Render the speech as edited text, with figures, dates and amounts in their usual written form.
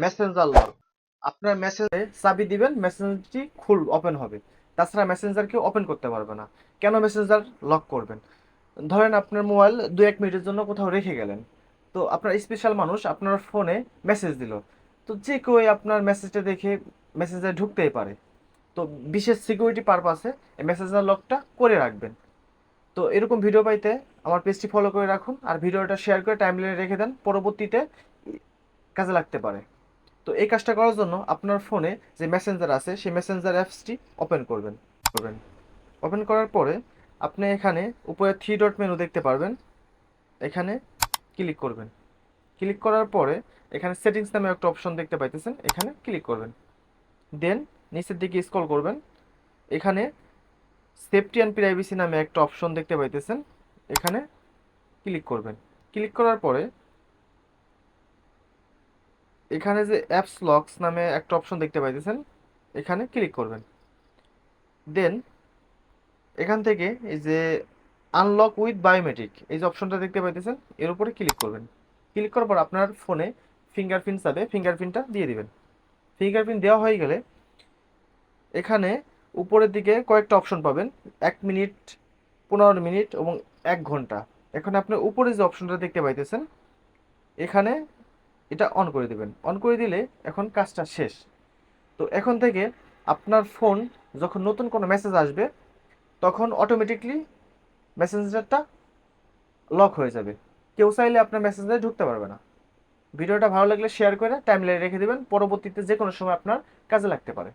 Messenger lock. আপনার মেসেজে চাবি দিবেন, মেসেঞ্জারটি ওপেন হবে। তাছাড়া মেসেঞ্জার কেউ ওপেন করতে পারবে না। কেন মেসেঞ্জার লক করবেন? ধরেন আপনার মোবাইল 2-1 মিনিটের জন্য কোথাও রেখে গেলেন। তো আপনার স্পেশাল মানুষ আপনার ফোনে মেসেজ দিল। তো যে কেউ আপনার মেসেজটা দেখে মেসেঞ্জারে ঢুকতেই পারে। তো বিশেষ সিকিউরিটি পারপাসে এই মেসেঞ্জার লকটা করে রাখবেন। তো এরকম ভিডিও পাইতে আমার পেজটি ফলো করে রাখুন আর ভিডিওটা শেয়ার করে টাইমলাইনে রেখে দেন, পরবর্তীতে কাজে লাগতে পারে। তো এই কাজটা করার জন্য আপনার ফোনে যে মেসেঞ্জার আছে সেই মেসেঞ্জার অ্যাপসটি ওপেন করবেন। ওপেন করার পরে আপনি এখানে উপরে থ্রি ডট মেনু দেখতে পারবেন, এখানে ক্লিক করবেন। ক্লিক করার পরে এখানে সেটিংস নামে একটা অপশন দেখতে পাইতেছেন, এখানে ক্লিক করবেন। দেন নিচের দিকে স্ক্রল করবেন, এখানে সেফটি অ্যান্ড প্রাইভেসি নামে একটা অপশন দেখতে পাইতেছেন, এখানে ক্লিক করবেন। ক্লিক করার পরে এখানে যে অ্যাপস লকস নামে একটা অপশন দেখতে পাইতেছেন, এখানে ক্লিক করবেন। দেন এখান থেকে এই যে আনলক উইথ বায়োমেট্রিক এই যে অপশনটা দেখতে পাইতেছেন, এর উপরে ক্লিক করবেন। ক্লিক করার পর আপনার ফোনে ফিঙ্গারপ্রিন্ট যাবে, ফিঙ্গারপ্রিন্টটা দিয়ে দিবেন। ফিঙ্গারপ্রিন্ট দেওয়া হয়ে গেলে এখানে উপরের দিকে কয়েকটা অপশন পাবেন, 1 মিনিট, 15 মিনিট এবং 1 ঘন্টা। এখন আপনি উপরে যে অপশনটা দেখতে পাইতেছেন, এখানে এটা অন করে দিবেন। অন করে দিলে এখন কাজটা শেষ। তো এখন থেকে আপনার ফোন যখন নতুন কোনো মেসেজ আসবে তখন অটোমেটিকলি মেসেঞ্জারটা লক হয়ে যাবে। কেউ চাইলে আপনার মেসেঞ্জারে ঢুকতে পারবে না। ভিডিওটা ভালো লাগলে শেয়ার করে টাইমলাইনে রেখে দিবেন, পরবর্তীতে যে কোনো সময় আপনার কাজে লাগতে পারে।